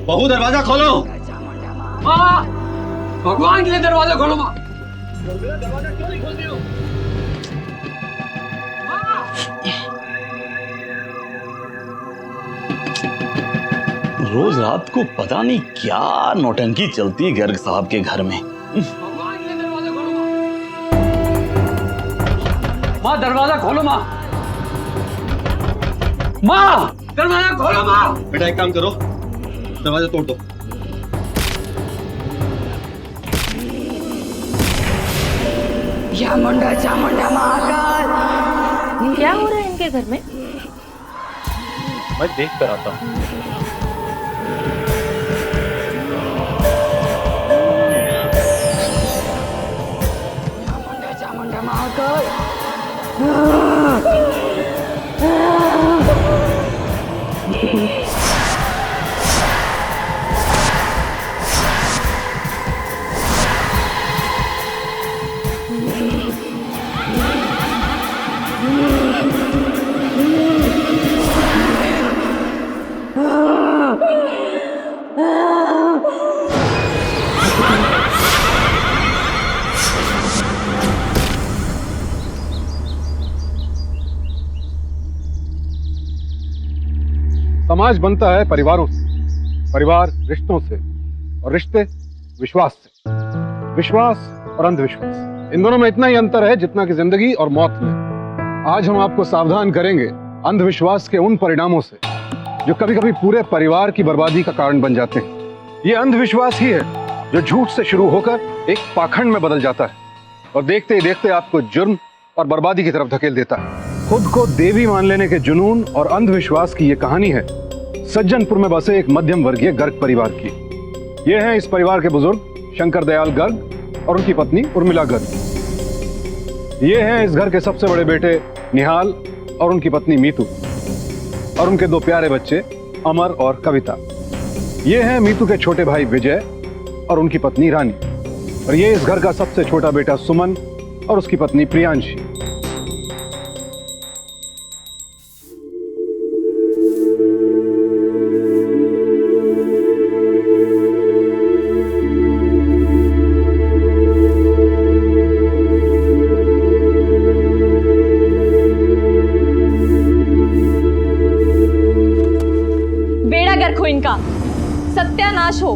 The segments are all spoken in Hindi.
बहू दरवाजा खोलो। माँ, भगवान के लिए दरवाजा खोलो माँ। दरवाजा क्यों नहीं खोलती हो? रोज रात को पता नहीं क्या नौटंकी चलती है गर्ग साहब के घर में। भगवान के लिए दरवाजा खोलो माँ। माँ दरवाजा खोलो माँ। माँ दरवाजा खोलो माँ। बेटा एक काम करो, दरवाजा तोड़ दो। या मुंडा चामुंडा महाकाल। क्या हो रहा है इनके घर में? मैं देख कर आता हूँ। या मुंडा चामुंडा महाकाल। समाज बनता है परिवारों से, परिवार रिश्तों से, और रिश्ते विश्वास से। विश्वास और अंधविश्वास, इन दोनों में इतना ही अंतर है जितना कि जिंदगी और मौत में। आज हम आपको सावधान करेंगे अंधविश्वास के उन परिणामों से जो कभी कभी पूरे परिवार की बर्बादी का कारण बन जाते हैं। ये अंधविश्वास ही है जो झूठ से शुरू होकर एक पाखंड में बदल जाता है और देखते ही देखते आपको जुर्म और बर्बादी की तरफ धकेल देता है। खुद को देवी मान लेने के जुनून और अंधविश्वास की ये कहानी है सज्जनपुर में बसे एक मध्यम वर्गीय गर्ग परिवार की। ये हैं इस परिवार के बुजुर्ग शंकर दयाल गर्ग और उनकी पत्नी उर्मिला गर्ग। ये हैं इस घर के सबसे बड़े बेटे निहाल और उनकी पत्नी मीतू, और उनके दो प्यारे बच्चे अमर और कविता। ये हैं मीतू के छोटे भाई विजय और उनकी पत्नी रानी, और ये इस घर का सबसे छोटा बेटा सुमन और उसकी पत्नी प्रियांशी। इनका सत्यानाश हो।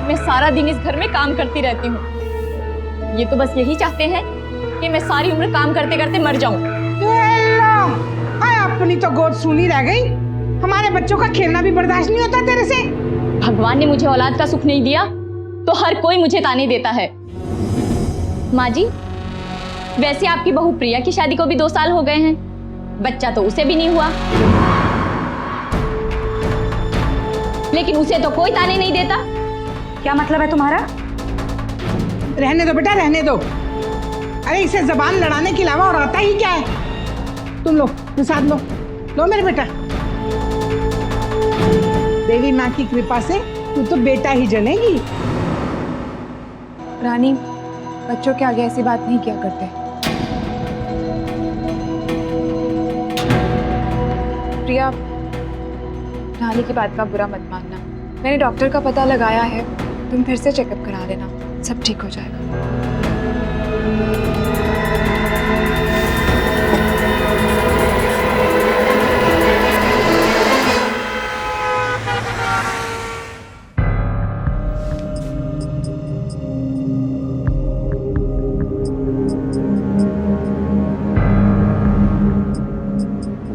मैं सारा दिन इस घर में काम करती रहती हूँ, ये तो बस यही चाहते हैं कि मैं सारी उम्र काम करते करते मर जाऊं। अपनी तो गोद सूनी रह गई, हमारे बच्चों का खेलना भी बर्दाश्त नहीं होता तेरे से। भगवान ने मुझे औलाद का सुख नहीं दिया तो हर कोई मुझे ताने देता है। माँ जी, वैसे आपकी बहू प्रिया की शादी को भी 2 साल हो गए हैं, बच्चा तो उसे भी नहीं हुआ, लेकिन उसे तो कोई ताने नहीं देता। क्या मतलब है तुम्हारा? रहने दो बेटा, रहने दो। अरे इसे जबान लड़ाने के अलावा और आता ही क्या है? तुम लो प्रसाद, लो लो मेरे बेटा। देवी माँ की कृपा से तू तो बेटा ही जनेगी। रानी, बच्चों के आगे ऐसी बात नहीं किया करते। प्रिया, रानी की बात का बुरा मत मानना। मैंने डॉक्टर का पता लगाया है, तुम फिर से चेकअप करा लेना, सब ठीक हो जाएगा।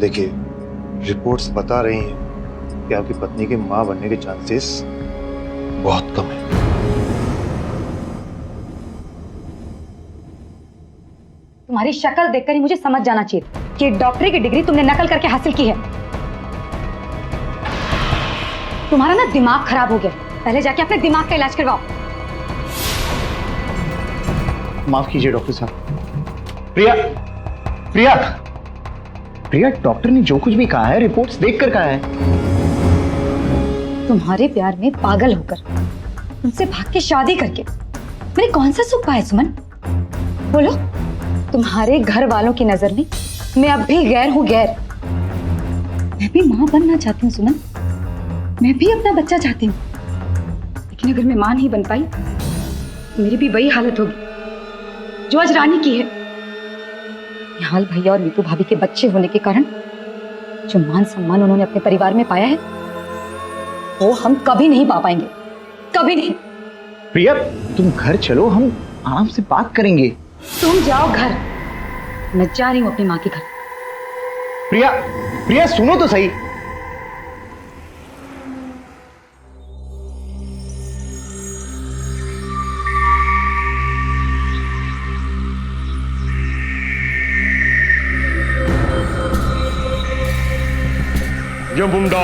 देखिए, रिपोर्ट्स बता रही हैं कि आपकी पत्नी के मां बनने के चांसेस बहुत कम है। तुम्हारी शक्ल देखकर ही मुझे समझ जाना चाहिए कि डॉक्टरी की डिग्री तुमने नकल करके हासिल की है। तुम्हारा ना दिमाग खराब हो गया, पहले जाके अपने दिमाग का इलाज करवाओ। माफ कीजिए डॉक्टर साहब। प्रिया, प्रिया, प्रिया, डॉक्टर ने जो कुछ भी कहा है रिपोर्ट्स देखकर कहा है। तुम्हारे प्यार में पागल होकर, उनसे भाग के शादी करके मैंने कौन सा सुख पाया सुमन? बोलो, तुम्हारे घर वालों की नजर में मैं अब भी गैर हूं, गैर। मैं भी मां बनना चाहती हूँ सुमन, मैं भी अपना बच्चा चाहती हूँ, लेकिन अगर मैं मां नहीं बन पाई तो मेरी भी वही हालत होगी जो आज रानी की है। ये हाल भैया और नीतू भाभी के बच्चे होने के कारण जो मान सम्मान उन्होंने अपने परिवार में पाया है वो हम कभी नहीं पा पाएंगे, कभी नहीं। प्रिया तुम घर चलो, हम आराम से बात करेंगे। तुम जाओ घर, मैं जा रही हूँ अपनी माँ के घर। प्रिया प्रिया सुनो तो सही। जमुंडा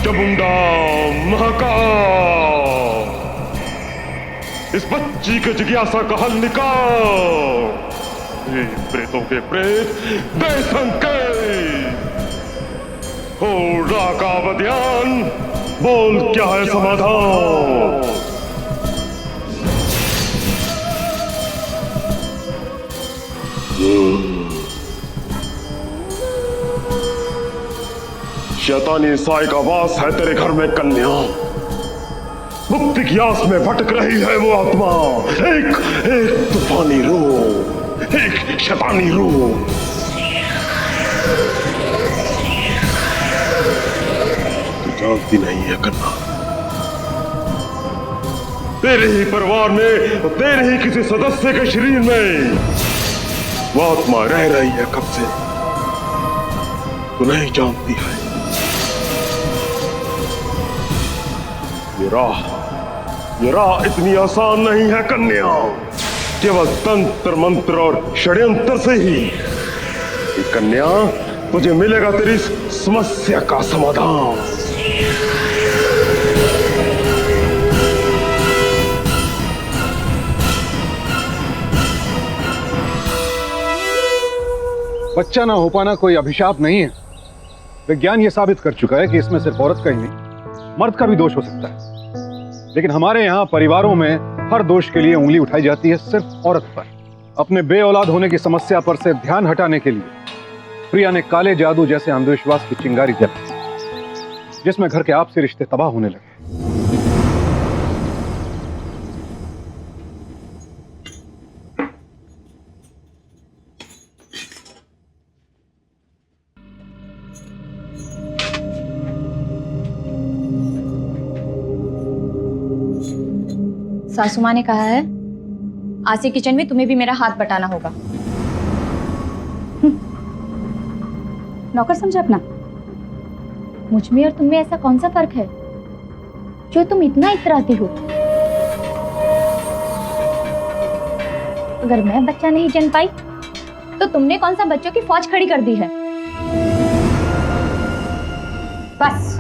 जमुंडा महाकाल, इस बच्ची के जिज्ञासा का हल निकाल। हे प्रेतों के प्रेत दे संकेत, हो राका बध्यान, बोल क्या है समाधान। शैतानी साई का वास है तेरे घर में कन्या, मुक्ति की आस में भटक रही है वो आत्मा। एक एक तूफानी रूह, एक शैतानी रूह। तू जानती नहीं है कन्या, तेरे ही परिवार में, तेरे ही किसी सदस्य के शरीर में वो आत्मा रह रही है कब से, तू नहीं जानती है। ये राह इतनी आसान नहीं है कन्या, केवल तंत्र मंत्र और षड्यंत्र से ही ये कन्या तुझे मिलेगा तेरी समस्या का समाधान। बच्चा ना हो पाना कोई अभिशाप नहीं है। विज्ञान ये साबित कर चुका है कि इसमें सिर्फ औरत का ही नहीं, मर्द का भी दोष हो सकता है। लेकिन हमारे यहाँ परिवारों में हर दोष के लिए उंगली उठाई जाती है सिर्फ औरत पर। अपने बे औलाद होने की समस्या पर से ध्यान हटाने के लिए प्रिया ने काले जादू जैसे अंधविश्वास की चिंगारी जलाई, जिसमें घर के आपसी रिश्ते तबाह होने लगे। सासू माँ ने कहा है आज से किचन में तुम्हें भी मेरा हाथ बटाना होगा। नौकर समझे अपना। मुझ में और तुम में ऐसा कौन सा फर्क है जो तुम इतना इतराती हो? अगर मैं बच्चा नहीं जन पाई तो तुमने कौन सा बच्चों की फौज खड़ी कर दी है? बस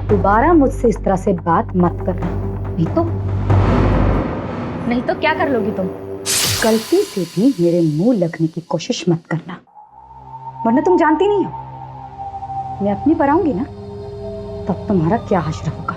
दोबारा मुझसे इस तरह से बात मत करना, नहीं तो क्या कर लोगी तुम? गलती से भी मेरे मुंह लगने की कोशिश मत करना, वरना तुम जानती नहीं हो मैं अपनी पर आऊंगी ना तब तुम्हारा क्या हश्र होगा।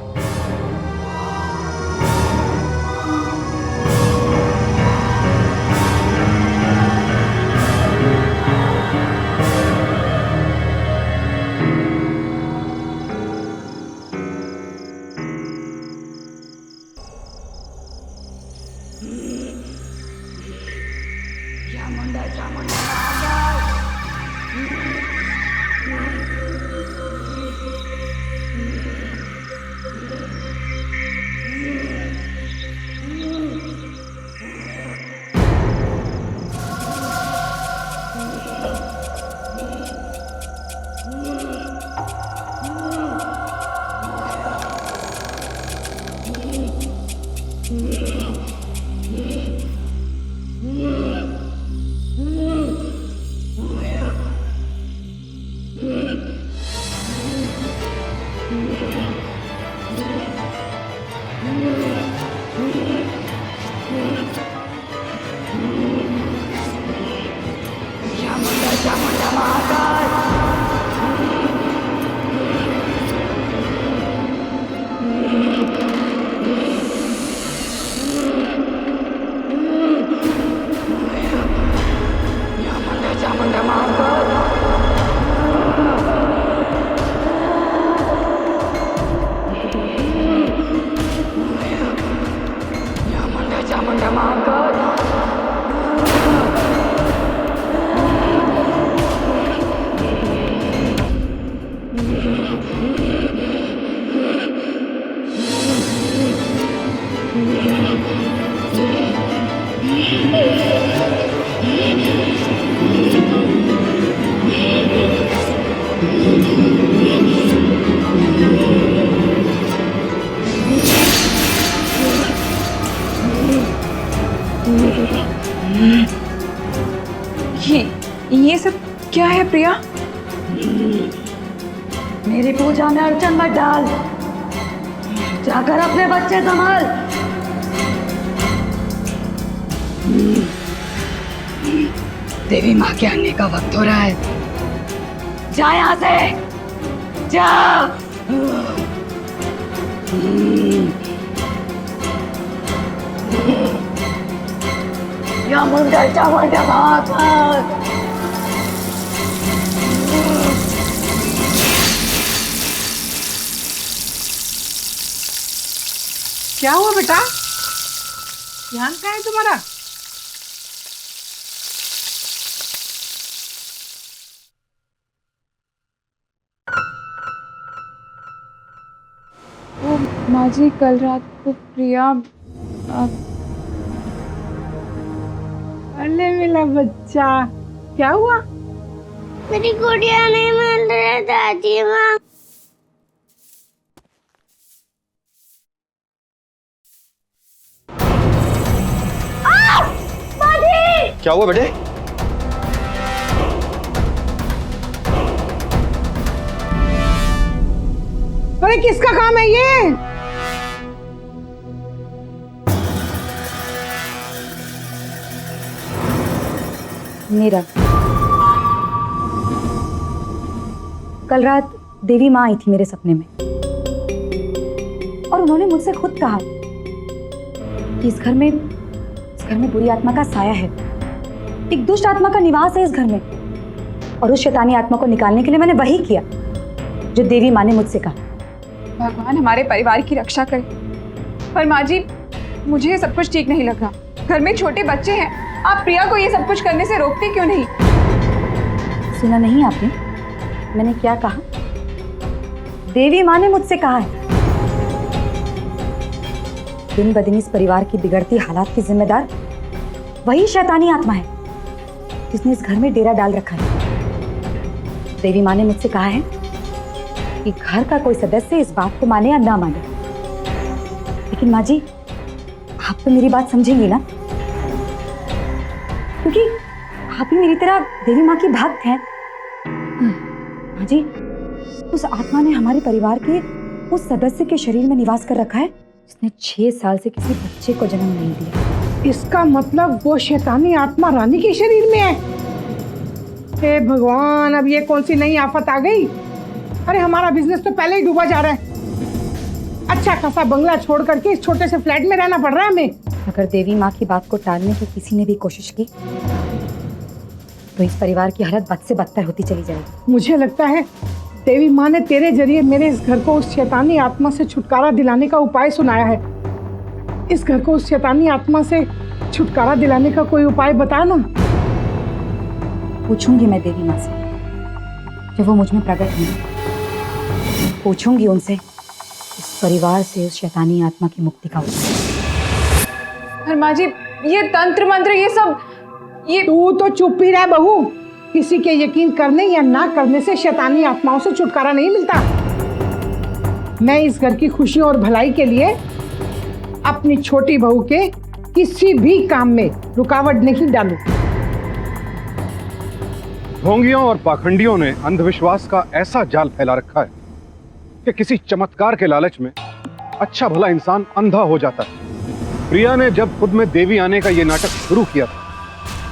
प्रिया? मेरी पूजा में अड़चन मत डाल, जाकर अपने बच्चे संभाल। देवी माँ के आने का वक्त हो रहा है, जा यहाँ से, जा। या मुंडा चावड़ा भाग भाग। क्या हुआ बेटा? ध्यान कहाँ है तुम्हारा? वो माँ जी, कल रात को प्रिया अरे मेरा बच्चा, क्या हुआ? मेरी गुड़िया नहीं मिल रही दादी माँ। क्या हुआ बेटे? अरे किसका काम है ये? मेरा। कल रात देवी माँ आई थी मेरे सपने में और उन्होंने मुझसे खुद कहा कि इस घर में बुरी आत्मा का साया है, एक दुष्ट आत्मा का निवास है इस घर में, और उस शैतानी आत्मा को निकालने के लिए मैंने वही किया जो देवी माँ ने मुझसे कहा। भगवान हमारे परिवार की रक्षा करे। पर माँ जी, मुझे ये सब कुछ ठीक नहीं लग रहा। घर में छोटे बच्चे हैं, आप प्रिया को ये सब कुछ करने से रोकते क्यों नहीं? सुना नहीं आपने मैंने क्या कहा? देवी माँ ने मुझसे कहा है दिन ब दिन इस परिवार की बिगड़ती हालात की जिम्मेदार वही शैतानी आत्मा है जिसने इस घर में डेरा डाल रखा है। देवी माँ ने मुझसे कहा है कि घर का कोई सदस्य इस बात को माने या ना माने, लेकिन माँ जी आप तो मेरी बात समझेंगी ना, क्योंकि आप भी मेरी तरह देवी माँ की भक्त हैं। माँ जी, उस आत्मा ने हमारे परिवार के उस सदस्य के शरीर में निवास कर रखा है जिसने 6 साल से किसी बच्चे को जन्म नहीं दिया। इसका मतलब वो शैतानी आत्मा रानी के शरीर में है। हे भगवान, अब ये कौन सी नई आफत आ गई? अरे हमारा बिजनेस तो पहले ही डूबा जा रहा है। अच्छा खासा बंगला छोड़ करके इस छोटे से फ्लैट में रहना पड़ रहा है हमें। अगर देवी माँ की बात को टालने की किसी ने भी कोशिश की तो इस परिवार की हालत बद से बदतर होती चली जाएगी। मुझे लगता है देवी माँ ने तेरे जरिए मेरे इस घर को उस शैतानी आत्मा से छुटकारा दिलाने का उपाय सुनाया है। इस घर को उस शैतानी आत्मा से छुटकारा दिलाने का कोई उपाय बता ना। पूछूंगी मैं देवी माँ से जब वो मुझ में प्रकट होंगी, पूछूंगी उनसे इस परिवार से उस शैतानी आत्मा की मुक्ति का उपाय। पर माँ जी, ये तंत्र मंत्र ये सब तू तो चुप ही रह बहू। किसी के यकीन करने या ना करने से शैतानी आत्माओं से छुटकारा नहीं मिलता। मैं इस घर की खुशी और भलाई के लिए अपनी छोटी बहू के किसी भी काम में रुकावट नहीं डालू। ढोंगियों और पाखंडियों ने अंधविश्वास का ऐसा जाल फैला रखा है कि किसी चमत्कार के लालच में अच्छा भला इंसान अंधा हो जाता है। प्रिया ने जब खुद में देवी आने का ये नाटक शुरू किया था,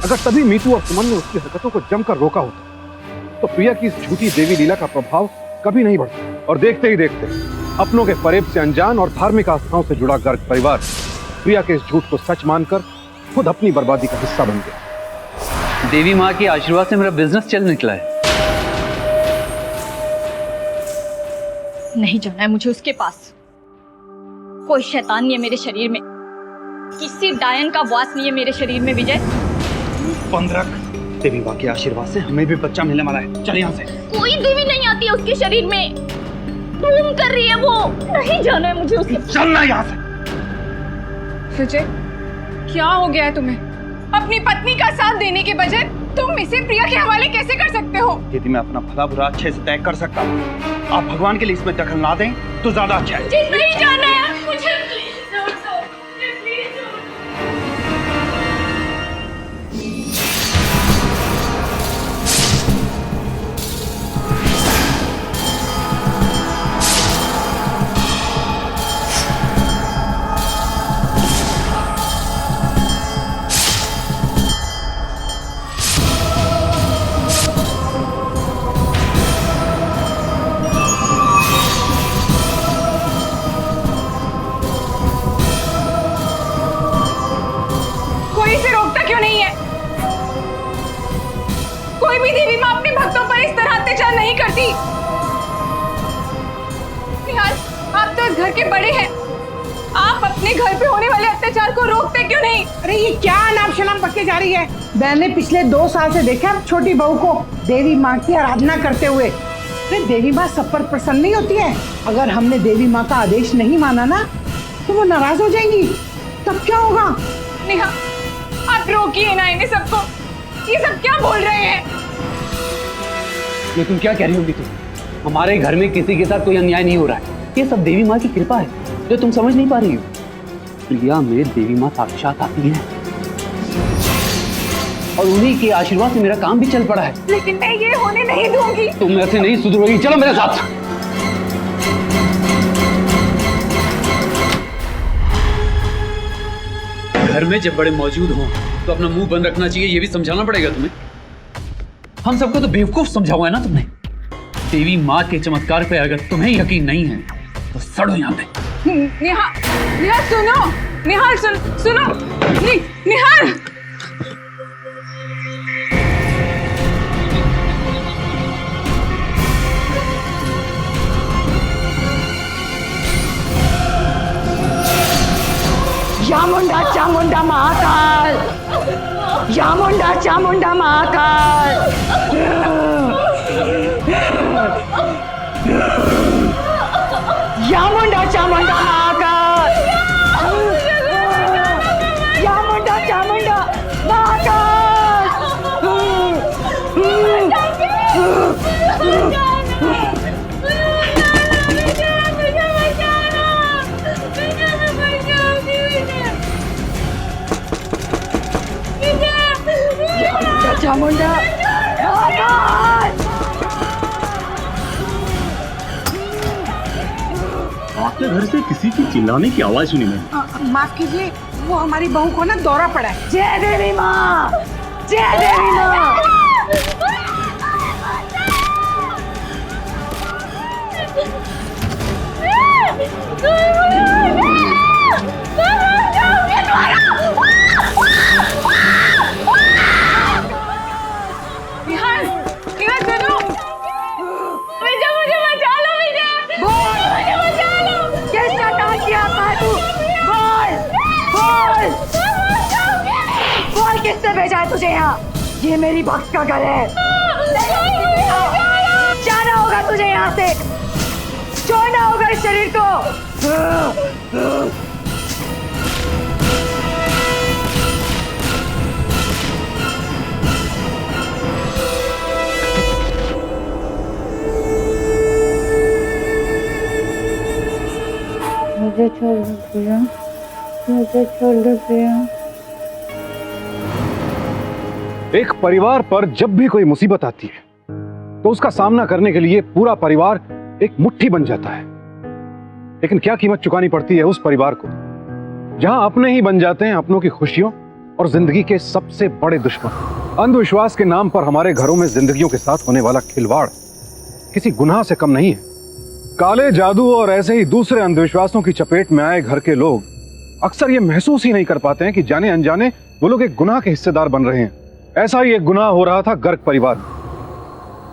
अगर तभी मीतू और सुमन ने उसकी हरकतों को जमकर रोका होता तो प्रिया की इस झूठी देवी लीला का प्रभाव कभी नहीं बढ़ता। और देखते ही देखते अपनों के फरेब से अनजान और धार्मिक आस्थाओं से जुड़ा गर्ग परिवार प्रिया के इस झूठ को सच मानकर खुद अपनी बर्बादी का हिस्सा बन गया। देवी माँ के आशीर्वाद से मेरा बिजनेस चल निकला है। नहीं जाना है मुझे उसके पास। कोई शैतान नहीं है मेरे शरीर में, किसी डायन का वास नहीं है मेरे शरीर में। विजय, बंद रख। देवी माँ के आशीर्वाद से हमें भी बच्चा मिलने वाला है। चल यहाँ से। कोई देवी नहीं आती है उसके शरीर में, धूम कर रही है वो। नहीं जाना है मुझे उसके पास। चलना यहाँ से। विजय, क्या हो गया है तुम्हें? अपनी पत्नी का साथ देने के बजाय तुम इसे प्रिया के हवाले कैसे कर सकते हो? यदि मैं अपना भला बुरा अच्छे से तय कर सकता हूँ, आप भगवान के लिए इसमें दखल ना दें तो ज्यादा अच्छा है। नहीं जाना है मुझे। आप घर के बड़े हैं, आप अपने घर पे होने वाले अत्याचार को रोकते क्यों नहीं? अरे ये क्या नाम शनाम बकके जा रही है? मैंने पिछले 2 साल से देखा छोटी बहू को देवी माँ की आराधना करते हुए। अरे देवी माँ सब पर प्रसन्न नहीं होती है। अगर हमने देवी माँ का आदेश नहीं माना ना तो वो नाराज हो जाएंगी, तब क्या होगा? नेहा, आप रोकिए ना इन्हें सबको। ये सब क्या बोल रहे हैं? ये तुम क्या कह रही होगी? तुम हमारे घर में किसी के साथ कोई अन्याय नहीं हो रहा है। ये सब देवी माँ की कृपा है जो तुम समझ नहीं पा रही हो। प्रिया में देवी माँ साक्षात आती है और उन्हीं के आशीर्वाद से मेरा काम भी चल पड़ा है। लेकिन मैं ये होने नहीं दूंगी। तुम ऐसे नहीं सुधरोगी, चलो मेरे साथ। घर में जब बड़े मौजूद हों तो अपना मुंह बंद रखना चाहिए, ये भी समझाना पड़ेगा तुम्हें। हम सबको तो बेवकूफ समझा हुआ है ना तुमने। देवी माँ के चमत्कार पे अगर तुम्हें यकीन नहीं है तो सड़ो यहाँ पे। नेहा, नेहा सुनो, निहाल सुनो, निहाल। चामुंडा चामुंडा महाकाल, चामुंडा चामुंडा महाकाल। चामुंडा चामुंडा महाकाल, चामुंडा चामुंडा महाकाल। चामुंडा आपके घर से किसी की चिल्लाने की आवाज सुनी मैंने। माफ कीजिए, वो हमारी बहू को ना दौरा पड़ा है। जय देवी माँ, जय देवी माँ। किसने भेजा है तुझे यहाँ? ये मेरी भक्त का घर है। जाना होगा तुझे यहाँ से, छोड़ना होगा इस शरीर को। मुझे छोड़ दो प्रिया, मुझे छोड़ दो प्रिया। एक परिवार पर जब भी कोई मुसीबत आती है तो उसका सामना करने के लिए पूरा परिवार एक मुट्ठी बन जाता है। लेकिन क्या कीमत चुकानी पड़ती है उस परिवार को जहां अपने ही बन जाते हैं अपनों की खुशियों और जिंदगी के सबसे बड़े दुश्मन। अंधविश्वास के नाम पर हमारे घरों में जिंदगियों के साथ होने वाला खिलवाड़ किसी गुनाह से कम नहीं है। काले जादू और ऐसे ही दूसरे अंधविश्वासों की चपेट में आए घर के लोग अक्सर ये महसूस ही नहीं कर पाते हैं कि जाने अनजाने वो लोग एक गुनाह के हिस्सेदार बन रहे हैं। ऐसा ही एक गुनाह हो रहा था गर्ग परिवार में,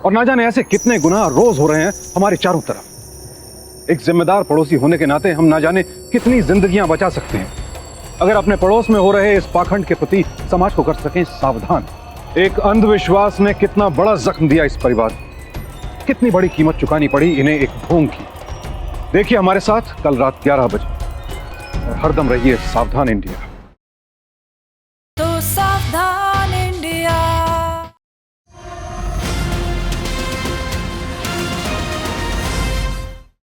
और ना जाने ऐसे कितने गुनाह रोज हो रहे हैं हमारे चारों तरफ। एक जिम्मेदार पड़ोसी होने के नाते हम ना जाने कितनी जिंदगियां बचा सकते हैं अगर अपने पड़ोस में हो रहे इस पाखंड के प्रति समाज को कर सकें सावधान। एक अंधविश्वास ने कितना बड़ा जख्म दिया इस परिवार को, कितनी बड़ी कीमत चुकानी पड़ी इन्हें एक ढोंग की। देखिए हमारे साथ कल रात 11 बजे और हरदम रहिए सावधान इंडिया। तो सावधान।